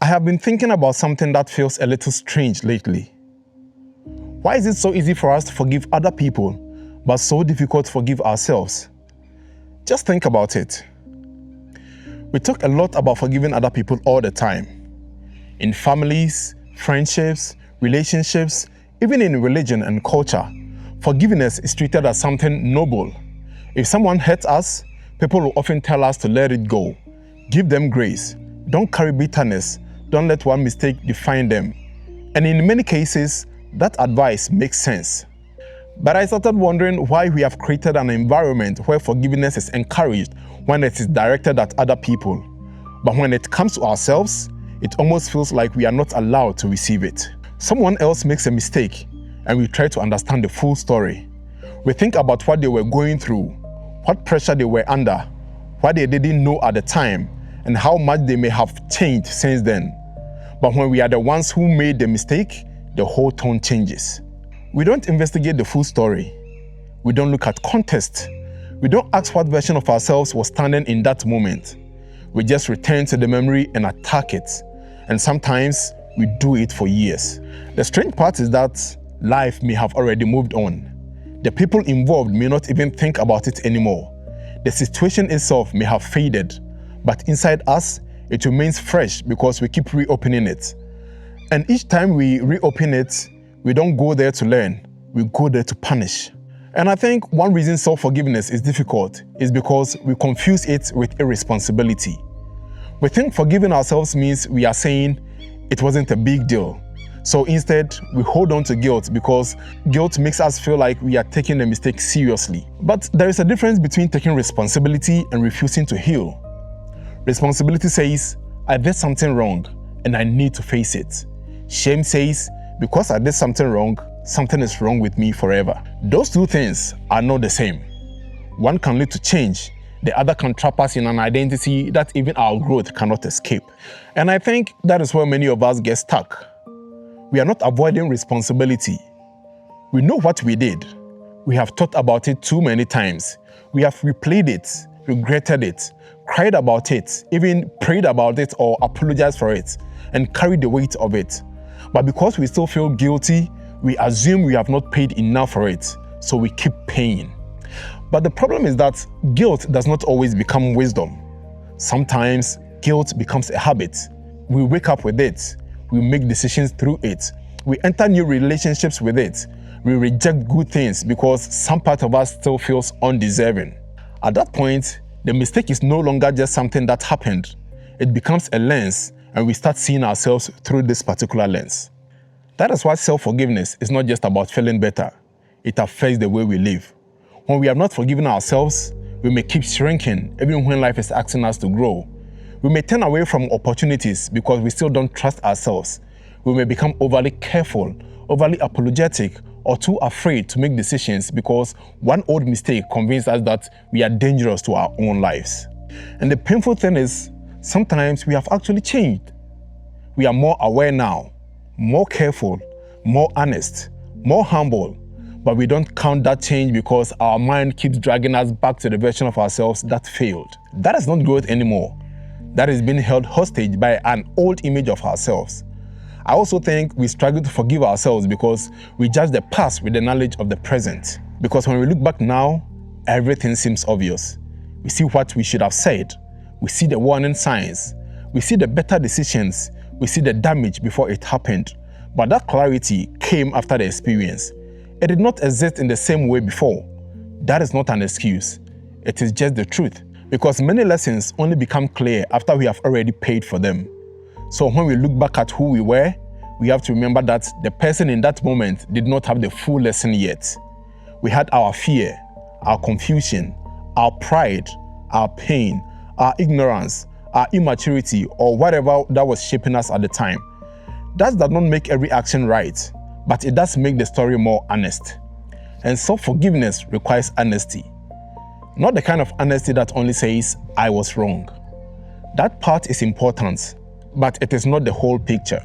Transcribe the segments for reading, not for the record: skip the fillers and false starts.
I have been thinking about something that feels a little strange lately. Why is it so easy for us to forgive other people, but so difficult to forgive ourselves? Just think about it. We talk a lot about forgiving other people all the time. In families, friendships, relationships, even in religion and culture, forgiveness is treated as something noble. If someone hurts us, people will often tell us to let it go. Give them grace. Don't carry bitterness. Don't let one mistake define them. And in many cases, that advice makes sense. But I started wondering why we have created an environment where forgiveness is encouraged when it is directed at other people. But when it comes to ourselves, it almost feels like we are not allowed to receive it. Someone else makes a mistake, and we try to understand the full story. We think about what they were going through, what pressure they were under, what they didn't know at the time, and how much they may have changed since then. But when we are the ones who made the mistake, the whole tone changes. We don't investigate the full story. We don't look at context. We don't ask what version of ourselves was standing in that moment. We just return to the memory and attack it. And sometimes we do it for years. The strange part is that life may have already moved on. The people involved may not even think about it anymore. The situation itself may have faded, but inside us, it remains fresh because we keep reopening it. And each time we reopen it, we don't go there to learn, we go there to punish. And I think one reason self-forgiveness is difficult is because we confuse it with irresponsibility. We think forgiving ourselves means we are saying it wasn't a big deal. So instead, we hold on to guilt because guilt makes us feel like we are taking the mistake seriously. But there is a difference between taking responsibility and refusing to heal. Responsibility says, I did something wrong and I need to face it. Shame says, because I did something wrong, something is wrong with me forever. Those two things are not the same. One can lead to change. The other can trap us in an identity that even our growth cannot escape. And I think that is where many of us get stuck. We are not avoiding responsibility. We know what we did. We have thought about it too many times. We have replayed it, regretted it, cried about it, even prayed about it or apologized for it, and carried the weight of it. But because we still feel guilty, we assume we have not paid enough for it, so we keep paying. But the problem is that guilt does not always become wisdom. Sometimes guilt becomes a habit. We wake up with it. We make decisions through it. We enter new relationships with it. We reject good things because some part of us still feels undeserving. At that point, the mistake is no longer just something that happened. It becomes a lens, and we start seeing ourselves through this particular lens. That is why self-forgiveness is not just about feeling better. It affects the way we live. When we have not forgiven ourselves, we may keep shrinking even when life is asking us to grow. We may turn away from opportunities because we still don't trust ourselves. We may become overly careful, overly apologetic, or too afraid to make decisions because one old mistake convinced us that we are dangerous to our own lives. And the painful thing is, sometimes we have actually changed. We are more aware now, more careful, more honest, more humble, but we don't count that change because our mind keeps dragging us back to the version of ourselves that failed. That is not growth anymore. That is being held hostage by an old image of ourselves. I also think we struggle to forgive ourselves because we judge the past with the knowledge of the present. Because when we look back now, everything seems obvious. We see what we should have said. We see the warning signs. We see the better decisions. We see the damage before it happened. But that clarity came after the experience. It did not exist in the same way before. That is not an excuse. It is just the truth. Because many lessons only become clear after we have already paid for them. So when we look back at who we were, we have to remember that the person in that moment did not have the full lesson yet. We had our fear, our confusion, our pride, our pain, our ignorance, our immaturity, or whatever that was shaping us at the time. That does not make every action right, but it does make the story more honest. And self-forgiveness requires honesty. Not the kind of honesty that only says, I was wrong. That part is important, but it is not the whole picture.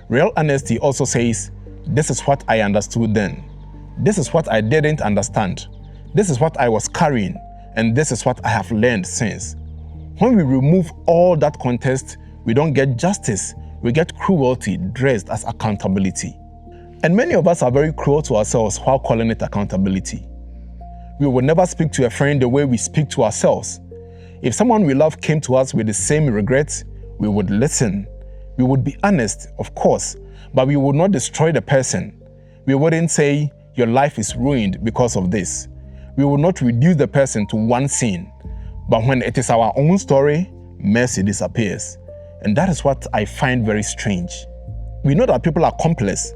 Real honesty also says, this is what I understood then. This is what I didn't understand. This is what I was carrying, and this is what I have learned since. When we remove all that context, We don't get justice, we get cruelty dressed as accountability. And many of us are very cruel to ourselves while calling it accountability. We would never speak to a friend the way we speak to ourselves. If someone we love came to us with the same regrets, we would listen. We would be honest, of course, but we would not destroy the person. We wouldn't say, your life is ruined because of this. We would not reduce the person to one sin. But when it is our own story, mercy disappears. And that is what I find very strange. We know that people are complex,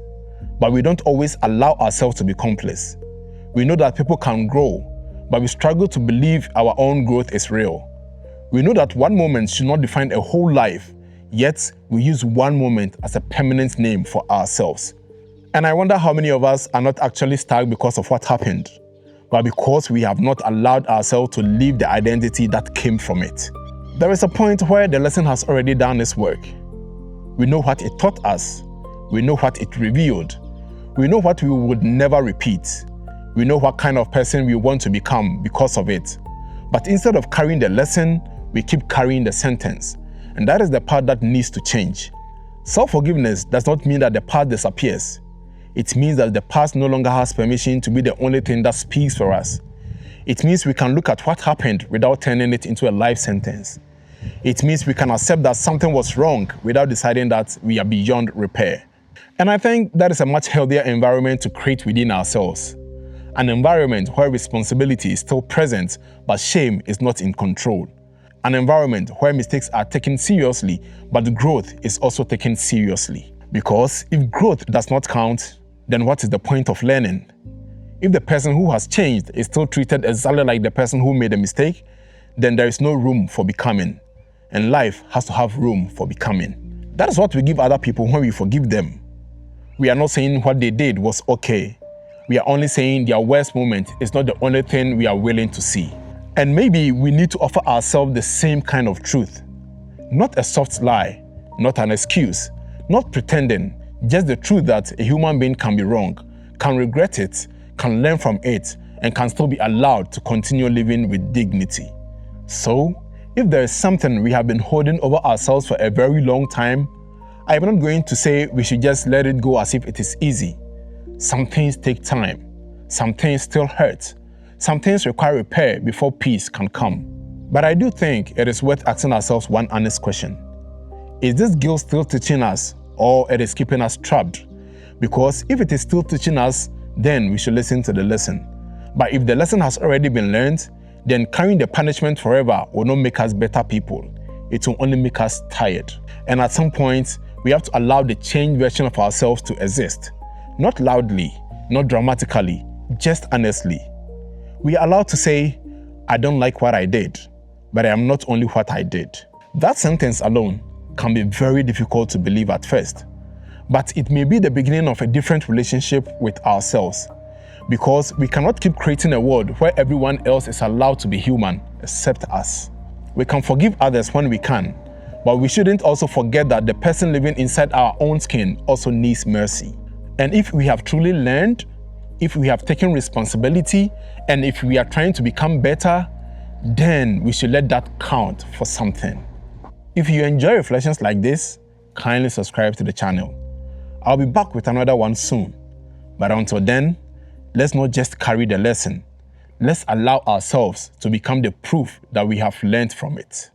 but we don't always allow ourselves to be complex. We know that people can grow, but we struggle to believe our own growth is real. We know that one moment should not define a whole life, yet we use one moment as a permanent name for ourselves. And I wonder how many of us are not actually stuck because of what happened, but because we have not allowed ourselves to live the identity that came from it. There is a point where the lesson has already done its work. We know what it taught us. We know what it revealed. We know what we would never repeat. We know what kind of person we want to become because of it. But instead of carrying the lesson, we keep carrying the sentence. And that is the part that needs to change. Self-forgiveness does not mean that the past disappears. It means that the past no longer has permission to be the only thing that speaks for us. It means we can look at what happened without turning it into a life sentence. It means we can accept that something was wrong without deciding that we are beyond repair. And I think that is a much healthier environment to create within ourselves. An environment where responsibility is still present, but shame is not in control. An environment where mistakes are taken seriously, but growth is also taken seriously. Because if growth does not count, then what is the point of learning? If the person who has changed is still treated exactly like the person who made a mistake, then there is no room for becoming. And life has to have room for becoming. That is what we give other people when we forgive them. We are not saying what they did was okay. We are only saying their worst moment is not the only thing we are willing to see. And maybe we need to offer ourselves the same kind of truth. Not a soft lie, not an excuse, not pretending, just the truth that a human being can be wrong, can regret it, can learn from it, and can still be allowed to continue living with dignity. So, if there is something we have been holding over ourselves for a very long time, I am not going to say we should just let it go as if it is easy. Some things take time. Some things still hurt. Some things require repair before peace can come. But I do think it is worth asking ourselves one honest question. Is this guilt still teaching us, or it is keeping us trapped? Because if it is still teaching us, then we should listen to the lesson. But if the lesson has already been learned, then carrying the punishment forever will not make us better people. It will only make us tired. And at some point, we have to allow the changed version of ourselves to exist. Not loudly, not dramatically, just honestly. We are allowed to say, I don't like what I did, but I am not only what I did. That sentence alone can be very difficult to believe at first, but it may be the beginning of a different relationship with ourselves, because we cannot keep creating a world where everyone else is allowed to be human except us. We can forgive others when we can, but we shouldn't also forget that the person living inside our own skin also needs mercy. And if we have truly learned, if we have taken responsibility, and if we are trying to become better, then we should let that count for something. If you enjoy reflections like this, kindly subscribe to the channel. I'll be back with another one soon. But until then, let's not just carry the lesson. Let's allow ourselves to become the proof that we have learned from it.